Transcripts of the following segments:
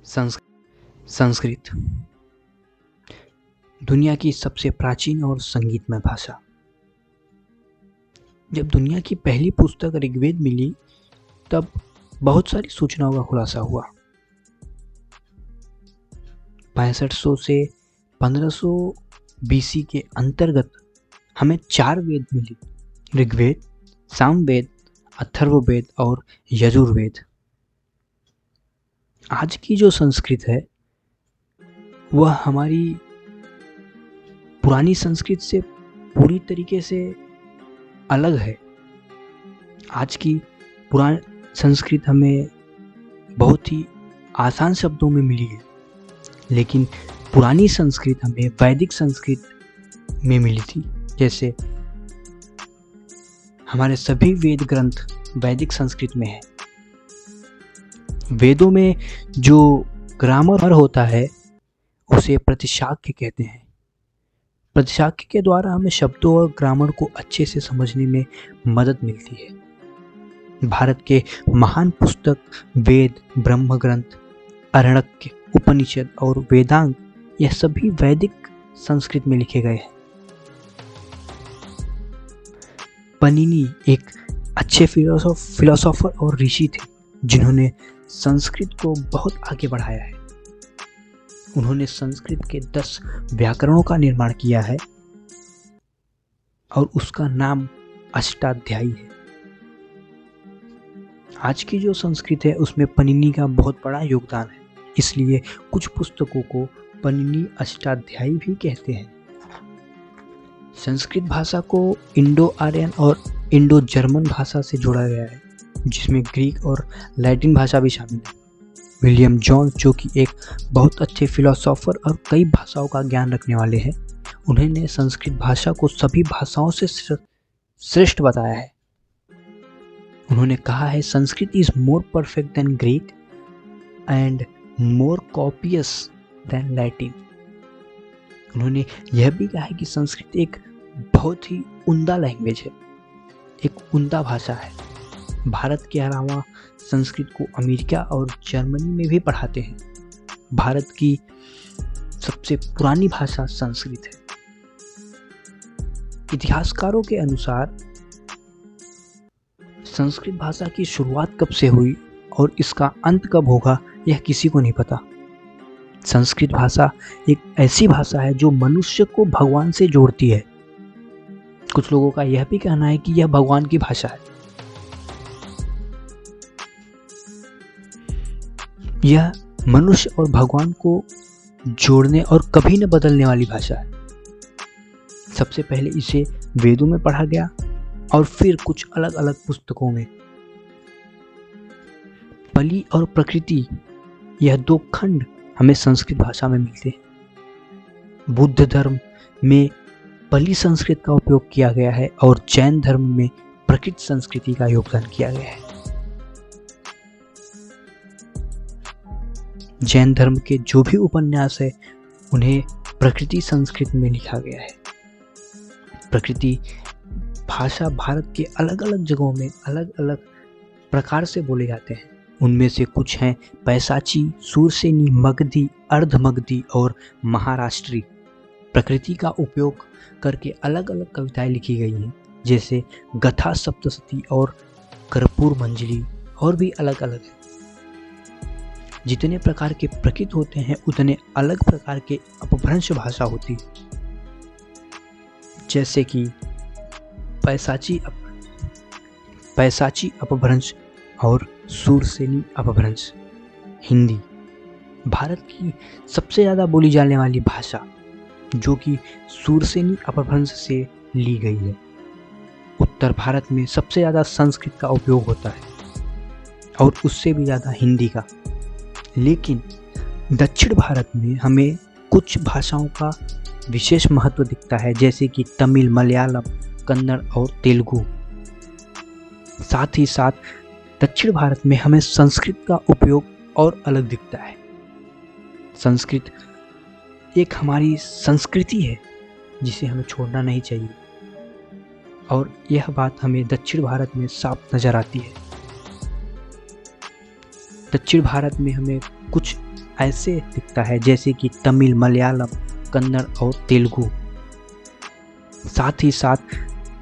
संस्कृत दुनिया की सबसे प्राचीन और संगीतमय भाषा। जब दुनिया की पहली पुस्तक ऋग्वेद मिली तब बहुत सारी सूचनाओं का खुलासा हुआ। 6500 से 1500 BC के अंतर्गत हमें 4 वेद मिली: ऋग्वेद, सामवेद, अथर्ववेद और यजुर्वेद। आज की जो संस्कृत है वह हमारी पुरानी संस्कृत से पूरी तरीके से अलग है। आज की पुरानी संस्कृत हमें बहुत ही आसान शब्दों में मिली है, लेकिन पुरानी संस्कृत हमें वैदिक संस्कृत में मिली थी। जैसे हमारे सभी वेद ग्रंथ वैदिक संस्कृत में है। वेदों में जो ग्रामर होता है उसे प्रतिशाक्य कहते हैं। प्रतिशाक्य के द्वारा हमें शब्दों और ग्रामर को अच्छे से समझने में मदद मिलती है। भारत के महान पुस्तक वेद, ब्रह्म ग्रंथ, आरण्यक, उपनिषद और वेदांग यह सभी वैदिक संस्कृत में लिखे गए हैं। पनिनी एक अच्छे फिलोसोफर और ऋषि थे जिन्होंने संस्कृत को बहुत आगे बढ़ाया है। उन्होंने संस्कृत के 10 व्याकरणों का निर्माण किया है और उसका नाम अष्टाध्यायी है। आज की जो संस्कृत है उसमें पनिनी का बहुत बड़ा योगदान है, इसलिए कुछ पुस्तकों को पनिनी अष्टाध्यायी भी कहते हैं। संस्कृत भाषा को इंडो आर्यन और इंडो जर्मन भाषा से जोड़ा गया है, जिसमें ग्रीक और लैटिन भाषा भी शामिल है। विलियम जोन्स, जो कि एक बहुत अच्छे फिलोसोफर और कई भाषाओं का ज्ञान रखने वाले हैं, उन्होंने संस्कृत भाषा को सभी भाषाओं से श्रेष्ठ बताया है। उन्होंने कहा है, Sanskrit is more perfect than Greek and more copious than Latin. उन्होंने यह भी कहा है कि संस्कृत एक बहुत ही उम्दा लैंग्वेज है, एक उम्दा भाषा है। भारत के अलावा संस्कृत को अमेरिका और जर्मनी में भी पढ़ाते हैं। भारत की सबसे पुरानी भाषा संस्कृत है। इतिहासकारों के अनुसार संस्कृत भाषा की शुरुआत कब से हुई और इसका अंत कब होगा यह किसी को नहीं पता। संस्कृत भाषा एक ऐसी भाषा है जो मनुष्य को भगवान से जोड़ती है। कुछ लोगों का यह भी कहना है कि यह भगवान की भाषा है। यह मनुष्य और भगवान को जोड़ने और कभी न बदलने वाली भाषा है। सबसे पहले इसे वेदों में पढ़ा गया और फिर कुछ अलग अलग पुस्तकों में। पली और प्रकृति, यह 2 खंड हमें संस्कृत भाषा में मिलते हैं। बुद्ध धर्म में पली संस्कृत का उपयोग किया गया है और जैन धर्म में प्रकृत संस्कृति का योगदान किया गया है। जैन धर्म के जो भी उपन्यास है उन्हें प्रकृति संस्कृत में लिखा गया है। प्रकृति भाषा भारत के अलग अलग जगहों में अलग अलग प्रकार से बोले जाते हैं। उनमें से कुछ हैं पैसाची, सुरसेनी, मगधी, अर्धमगधी और महाराष्ट्री। प्रकृति का उपयोग करके अलग अलग कविताएं लिखी गई हैं, जैसे गथा सप्तशती और कर्पूर मंजरी, और भी अलग अलग हैं। जितने प्रकार के प्रकृत होते हैं उतने अलग प्रकार के अपभ्रंश भाषा होती है, जैसे कि पैसाची अपभ्रंश और सुरसेनी अपभ्रंश। हिंदी भारत की सबसे ज़्यादा बोली जाने वाली भाषा, जो कि सुरसेनी अपभ्रंश से ली गई है। उत्तर भारत में सबसे ज़्यादा संस्कृत का उपयोग होता है और उससे भी ज़्यादा हिंदी का। लेकिन दक्षिण भारत में हमें कुछ भाषाओं का विशेष महत्व दिखता है, जैसे कि तमिल, मलयालम, कन्नड़ और तेलुगु। साथ ही साथ दक्षिण भारत में हमें संस्कृत का उपयोग और अलग दिखता है। संस्कृत एक हमारी संस्कृति है जिसे हमें छोड़ना नहीं चाहिए, और यह बात हमें दक्षिण भारत में साफ नजर आती है। दक्षिण भारत में हमें कुछ ऐसे दिखता है जैसे कि तमिल, मलयालम, कन्नड़ और तेलुगु। साथ ही साथ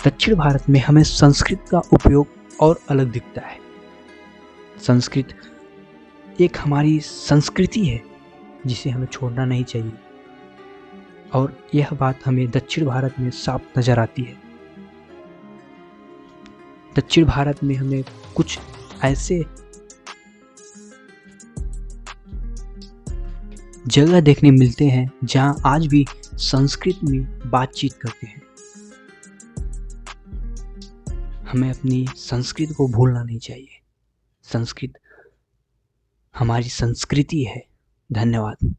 दक्षिण भारत में हमें संस्कृत का उपयोग और अलग दिखता है। संस्कृत एक हमारी संस्कृति है जिसे हमें छोड़ना नहीं चाहिए, और यह बात हमें दक्षिण भारत में साफ नजर आती है। दक्षिण भारत में हमें कुछ ऐसे जगह देखने मिलते हैं जहां आज भी संस्कृत में बातचीत करते हैं। हमें अपनी संस्कृति को भूलना नहीं चाहिए। संस्कृत हमारी संस्कृति है। धन्यवाद।